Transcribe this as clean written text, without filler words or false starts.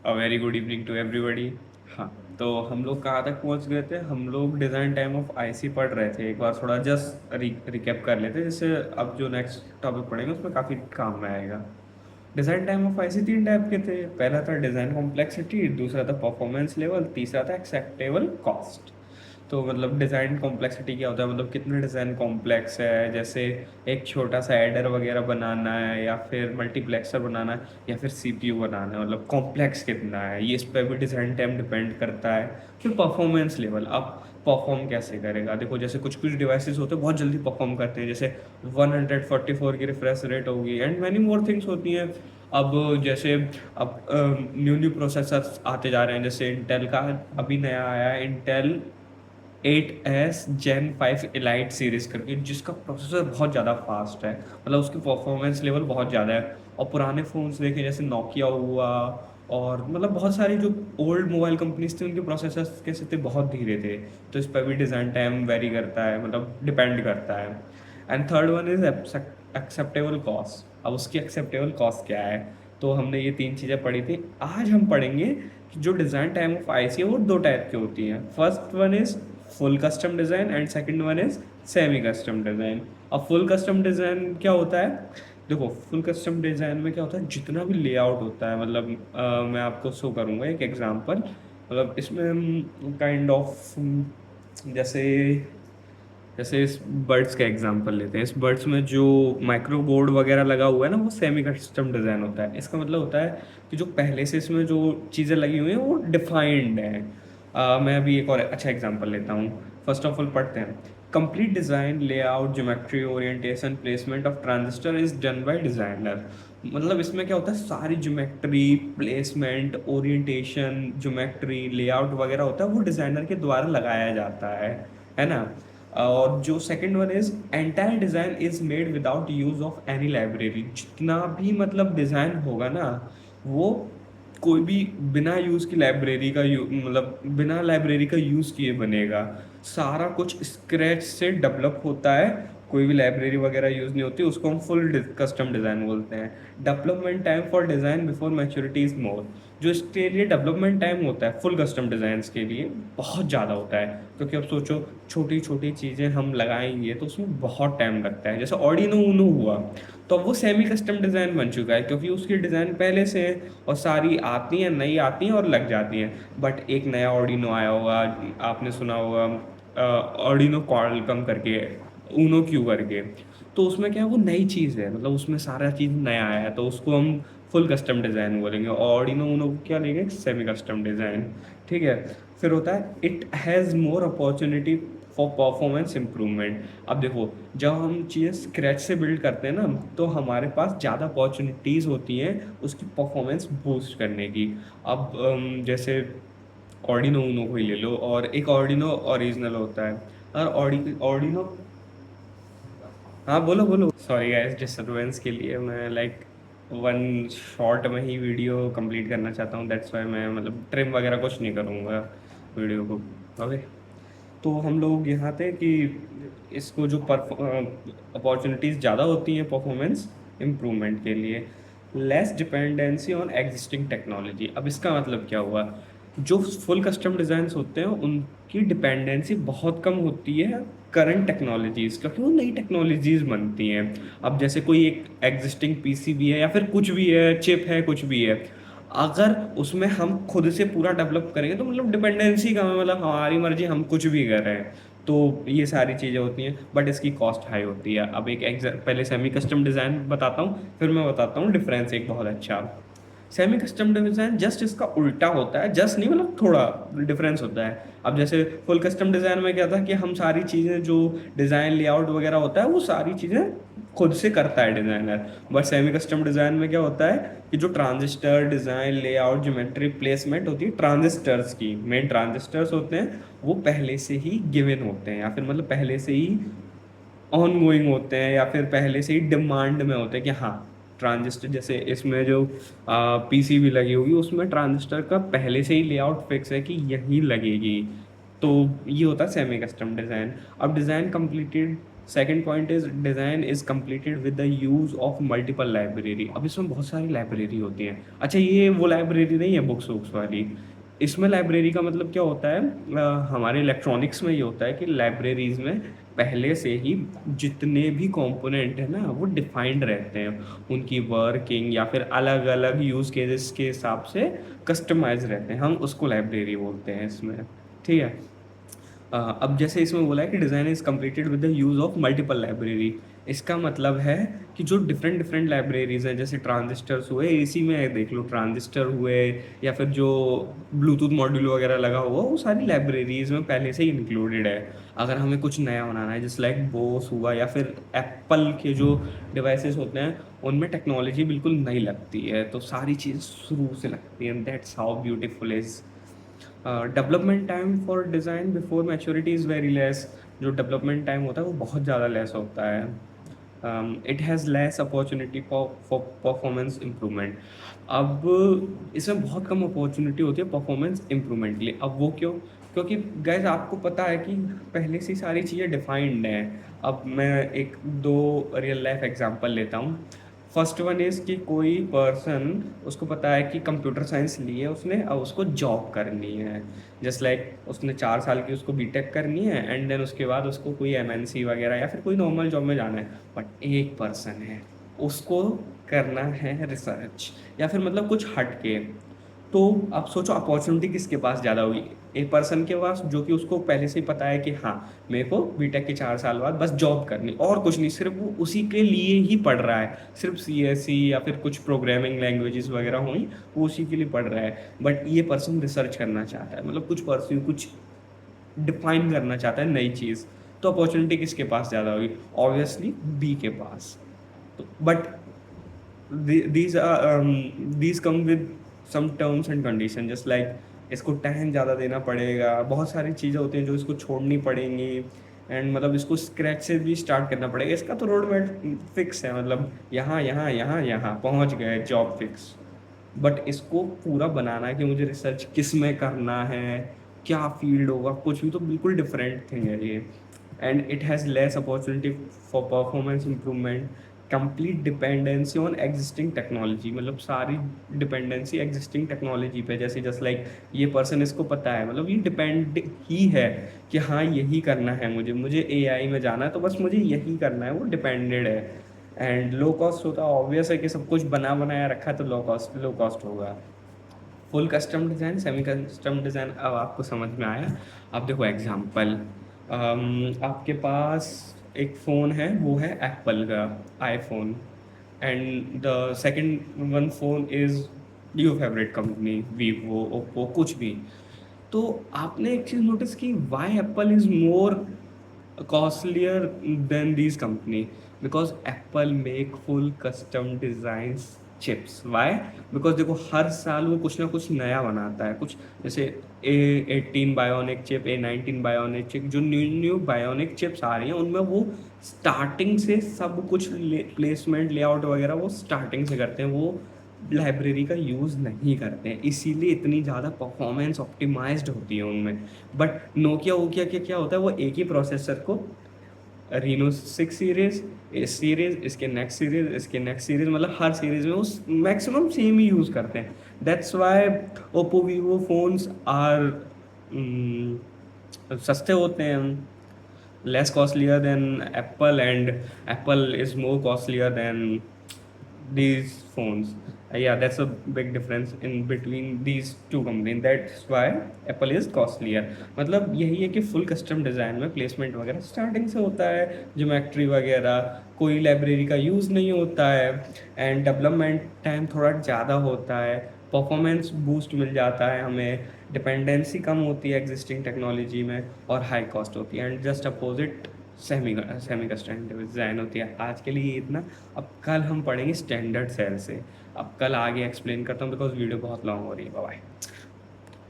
A very good evening to everybody. हाँ, तो हम लोग कहाँ तक पहुँच गए थे? हम लोग डिज़ाइन टाइम ऑफ आईसी पढ़ रहे थे। एक बार थोड़ा जस्ट रिकैप कर लेते हैं, जिससे अब जो नेक्स्ट टॉपिक पढ़ेंगे उसमें काफ़ी काम में आएगा। डिज़ाइन टाइम ऑफ आईसी तीन टाइप के थे। पहला था डिज़ाइन कॉम्प्लेक्सिटी, दूसरा था परफॉर्मेंस लेवल, तीसरा था एक्सेप्टेबल कॉस्ट। तो मतलब डिज़ाइन कॉम्प्लेक्सिटी क्या होता है, मतलब कितना डिज़ाइन कॉम्प्लेक्स है, जैसे एक छोटा सा एडर वगैरह बनाना है, या फिर मल्टीप्लेक्सर बनाना है, या फिर सीपीयू बनाना है, मतलब कॉम्प्लेक्स कितना है, ये इस पर भी डिज़ाइन टाइम डिपेंड करता है। फिर परफॉर्मेंस लेवल, अब परफॉर्म कैसे करेगा? देखो, जैसे कुछ कुछ डिवाइसेस होते हैं बहुत जल्दी परफॉर्म करते हैं, जैसे 144 की रिफ्रेश रेट होगी एंड मैनी मोर थिंग्स होती हैं। अब जैसे अब न्यू न्यू प्रोसेसर्स आते जा रहे हैं, जैसे इंटेल का अभी नया आया है, Intel 8S Gen 5 elite series करके, जिसका प्रोसेसर बहुत ज़्यादा फास्ट है, मतलब उसकी परफॉर्मेंस लेवल बहुत ज़्यादा है। और पुराने फ़ोन्स देखें, जैसे नोकिया हुआ, और मतलब बहुत सारी जो ओल्ड मोबाइल कंपनीज थी, उनके प्रोसेसर्स कैसे थे, बहुत धीरे थे। तो इस पर भी डिज़ाइन टाइम वेरी करता है, मतलब डिपेंड करता है। And third one is acceptable cost. अब उसकी एक्सेप्टेबल कॉस्ट क्या है? तो हमने ये तीन चीज़ें पढ़ी थी। आज हम पढ़ेंगे कि जो डिज़ाइन टाइम ऑफ आईसी है वो दो टाइप की होती हैं। First one is full custom design and second one is semi custom design. अब फुल कस्टम डिज़ाइन क्या होता है? देखो, फुल कस्टम डिज़ाइन में क्या होता है, जितना भी लेआउट होता है, मतलब मैं आपको शो करूँगा एक एग्जांपल। मतलब इसमें हम काइंड ऑफ, जैसे जैसे इस बर्ड्स का एग्जांपल लेते हैं। इस बर्ड्स में जो माइक्रो बोर्ड वगैरह लगा हुआ है ना, वो सेमी कस्टम डिज़ाइन होता है। इसका मतलब होता है कि जो पहले से इसमें जो चीज़ें लगी हुई हैं वो डिफाइंड है। मैं अभी एक और अच्छा एग्जांपल लेता हूँ। फर्स्ट ऑफ ऑल पढ़ते हैं। Complete design layout geometry orientation placement of transistor is done by designer. मतलब इसमें क्या होता है, सारी geometry placement orientation geometry layout वगैरह होता है, वो डिज़ाइनर के द्वारा लगाया जाता है ना। और जो second one is entire design is made without use of any library. जितना भी मतलब डिज़ाइन होगा ना, वो कोई भी बिना यूज़ की लाइब्रेरी का मतलब बिना लाइब्रेरी का यूज़ किए बनेगा। सारा कुछ स्क्रैच से डेवलप होता है, कोई भी लाइब्रेरी वगैरह यूज़ नहीं होती। उसको हम फुल कस्टम डिज़ाइन बोलते हैं। Development time for design before maturity is more. जो इसके लिए डेवलपमेंट टाइम होता है फुल कस्टम डिज़ाइंस के लिए, बहुत ज़्यादा होता है। क्योंकि अब सोचो, छोटी छोटी चीज़ें हम लगाएंगे तो उसमें बहुत टाइम लगता है। जैसे ऑर्डिनो ऊनो हुआ, तो अब वो सेमी कस्टम डिज़ाइन बन चुका है, क्योंकि उसकी डिज़ाइन पहले से है और सारी आती हैं, नई आती हैं और लग जाती हैं। बट एक नया ऑर्डिनो आया होगा, आपने सुना होगा ऑर्डिनो क्वालकॉम करके, ऊनो क्यू करके। तो उसमें क्या है, वो नई चीज़ है, मतलब उसमें सारा चीज़ नया आया है, तो उसको हम फुल कस्टम डिज़ाइन बोलेंगे। और ऑर्डिनो ऊनो को क्या लेंगे, सेमी कस्टम डिज़ाइन। ठीक है। फिर होता है it has more opportunity for performance improvement. अब देखो, जब हम चीज़ें स्क्रैच से बिल्ड करते हैं ना, तो हमारे पास ज़्यादा अपॉर्चुनिटीज़ होती हैं उसकी परफॉर्मेंस बूस्ट करने की। अब जैसे ऑर्डिनो ऊनो को ही ले लो, और एक ऑर्डिनो ओरिजिनल होता है। और ऑर्डिनो, हाँ बोलो बोलो, सॉरी गाइस डिस्टरबेंस के लिए। मैं लाइक वन शॉट में ही वीडियो कंप्लीट करना चाहता हूँ, दैट्स वाई मैं मतलब ट्रिम वगैरह कुछ नहीं करूँगा वीडियो को। ओके। तो हम लोग यहाँ थे कि इसको जो अपॉर्चुनिटीज़ ज़्यादा होती हैं परफॉर्मेंस इम्प्रूवमेंट के लिए, less dependency on existing technology. अब इसका मतलब क्या हुआ? जो फुल कस्टम डिज़ाइंस होते हैं उनकी डिपेंडेंसी बहुत कम होती है करंट टेक्नोलॉजीज़, क्योंकि वो नई टेक्नोलॉजीज़ बनती हैं। अब जैसे कोई एक एग्जिस्टिंग पीसीबी है, या फिर कुछ भी है, चिप है, कुछ भी है, अगर उसमें हम खुद से पूरा डेवलप करेंगे तो मतलब डिपेंडेंसी का मतलब हमारी मर्जी, हम कुछ भी कर रहे हैं। तो ये सारी चीज़ें होती हैं, बट इसकी कॉस्ट हाई होती है। अब एक पहले सेमी कस्टम डिज़ाइन बताता हूँ, फिर मैं बताता हूँ डिफरेंस एक बहुत अच्छा। सेमी कस्टम डिज़ाइन जस्ट इसका उल्टा होता है, जस्ट नहीं मतलब थोड़ा डिफरेंस होता है। अब जैसे फुल कस्टम डिज़ाइन में क्या था कि हम सारी चीज़ें जो डिज़ाइन लेआउट वगैरह होता है वो सारी चीज़ें खुद से करता है designer. But semi custom design में क्या होता है कि जो transistor design layout geometry placement होती है ट्रांजिस्टर्स की, मेन ट्रांजिस्टर्स होते हैं, वो पहले से ही गिवन होते हैं, या फिर मतलब पहले से ही ऑन गोइंग होते हैं, या फिर पहले से ही डिमांड में होते हैं कि हाँ ट्रांजिस्टर, जैसे इसमें जो पीसीबी लगी होगी उसमें ट्रांजिस्टर का पहले से ही लेआउट फिक्स है कि यही लगेगी। तो ये होता है सेमी कस्टम डिज़ाइन। अब design completed second point is design is completed with the use of multiple library. अब इसमें बहुत सारी लाइब्रेरी होती हैं। अच्छा, ये वो लाइब्रेरी नहीं है बुक्स वुक्स वाली। इसमें लाइब्रेरी का मतलब क्या होता है, हमारे इलेक्ट्रॉनिक्स में ये होता है कि लाइब्रेरीज में पहले से ही जितने भी कंपोनेंट है ना वो डिफाइंड रहते हैं, उनकी वर्किंग या फिर अलग अलग यूज़ केसेस के हिसाब से कस्टमाइज रहते हैं, हम उसको लाइब्रेरी बोलते हैं इसमें। ठीक है। अब जैसे इसमें बोला है कि design is completed with the use of multiple library. इसका मतलब है कि जो डिफरेंट डिफरेंट लाइब्रेरीज हैं, जैसे ट्रांजिस्टर्स हुए, इसी में देख लो ट्रांजिस्टर हुए, या फिर जो ब्लूटूथ मॉड्यूल वगैरह लगा हुआ, वो सारी लाइब्रेरीज में पहले से ही इंक्लूडेड है। अगर हमें कुछ नया बनाना है, जैसे लाइक बोस हुआ या फिर एप्पल के जो डिवाइसेस होते हैं, उनमें टेक्नोलॉजी बिल्कुल नई लगती है, तो सारी चीज़ शुरू से लगती हैं। That's how beautiful is. Development time for design before maturity is very less. जो डेवलपमेंट टाइम होता है वो बहुत ज़्यादा लेस होता है। It has less opportunity for performance improvement. अब इसमें बहुत कम अपॉर्चुनिटी होती है परफॉर्मेंस इम्प्रूवमेंट के लिए। अब वो क्यों? क्योंकि गाइस आपको पता है कि पहले से सारी चीज़ें डिफाइंड हैं। अब मैं एक दो रियल लाइफ एग्जांपल लेता हूँ। फर्स्ट वन इज़ कि कोई पर्सन, उसको पता है कि कंप्यूटर साइंस ली है उसने, अब उसको जॉब करनी है। जस्ट लाइक उसने 4 साल की उसको बीटेक करनी है, एंड देन उसके बाद उसको कोई एमएनसी वगैरह या फिर कोई नॉर्मल जॉब में जाना है। बट एक पर्सन है, उसको करना है रिसर्च या फिर मतलब कुछ हट के। तो आप सोचो अपॉर्चुनिटी किसके पास ज़्यादा होगी? एक पर्सन के पास जो कि उसको पहले से ही पता है कि हाँ, मेरे को बीटेक के 4 साल बाद बस जॉब करनी, और कुछ नहीं, सिर्फ वो उसी के लिए ही पढ़ रहा है। सिर्फ सीएससी या फिर कुछ प्रोग्रामिंग लैंग्वेजेस वगैरह हुई, वो उसी के लिए पढ़ रहा है। बट ये पर्सन रिसर्च करना चाहता है, मतलब कुछ परस्यू, कुछ डिफाइन करना चाहता है नई चीज़। तो अपॉर्चुनिटी किसके पास ज़्यादा होगी? ऑब्वियसली बी के पास। तो but these come with some terms and condition, just like इसको टाइम ज़्यादा देना पड़ेगा, बहुत सारी चीज़ें होती हैं जो इसको छोड़नी पड़ेंगी, एंड मतलब इसको स्क्रैच से भी स्टार्ट करना पड़ेगा। इसका तो रोड मैप फिक्स है, मतलब यहाँ यहाँ यहाँ यहाँ पहुँच गए, जॉब फिक्स। बट इसको पूरा बनाना है कि मुझे रिसर्च किस में करना है, क्या फील्ड होगा, कुछ भी, तो बिल्कुल डिफरेंट थिंग है ये। And it has less opportunity for performance improvement, complete dependency on existing technology, मतलब सारी डिपेंडेंसी एग्जिस्टिंग टेक्नोलॉजी पे। जैसे जस्ट लाइक ये पर्सन, इसको पता है, मतलब ये डिपेंड ही है कि हाँ यही करना है, मुझे एआई में जाना है, तो बस मुझे यही करना है, वो डिपेंडेड है। एंड लो कॉस्ट होता है, ऑब्वियस है कि सब कुछ बना बनाया रखा है, तो लो कॉस्ट होगा। Full custom design, semi custom design, अब आपको समझ में आया। अब देखो एग्जांपल, आपके पास एक फ़ोन है, वो है एप्पल का iPhone, and the second one phone is your favourite company, Vivo, Oppo, कुछ भी। तो आपने एक चीज़ नोटिस की, why Apple is more costlier than these company? Because Apple make full custom designs chips. Why? Because देखो हर साल वो कुछ ना कुछ नया बनाता है, कुछ जैसे A18 bionic chip, A19 bionic chip, जो न्यू न्यू बायोनिक चिप्स आ रही हैं, उनमें वो स्टार्टिंग से सब कुछ प्लेसमेंट लेआउट वगैरह वो स्टार्टिंग से करते हैं, वो लाइब्रेरी का यूज़ नहीं करते हैं, इसीलिए इतनी ज़्यादा परफॉर्मेंस ऑप्टिमाइज्ड होती है उनमें। बट नोकिया वोकिया के क्या होता है, वो एक ही प्रोसेसर को रीनो 6 सीरीज, इस सीरीज, इसके नेक्स्ट सीरीज, इसके नेक्स्ट सीरीज, मतलब हर सीरीज में उस मैक्सिमम सेम ही यूज़ करते हैं। That's why Oppo Vivo phones are सस्ते होते हैं, less costlier than Apple, and Apple is more costlier than these phones. Yeah, that's a big difference in between these two companies. That's why Apple is costlier. मतलब यही है कि full custom design में placement वगैरह starting से होता है, geometry वगैरह, कोई लाइब्रेरी का यूज़ नहीं होता है, एंड डेवलपमेंट टाइम थोड़ा ज़्यादा होता है, परफॉर्मेंस बूस्ट मिल जाता है हमें, डिपेंडेंसी कम होती है एग्जिस्टिंग टेक्नोलॉजी में, और हाई कॉस्ट होती है। And just opposite semi custom design होती है। आज के लिए इतना। अब कल हम पढ़ेंगे स्टैंडर्ड सेल से। अब कल आगे एक्सप्लेन करता हूँ, बिकॉज वीडियो बहुत लॉन्ग हो रही है। बाय।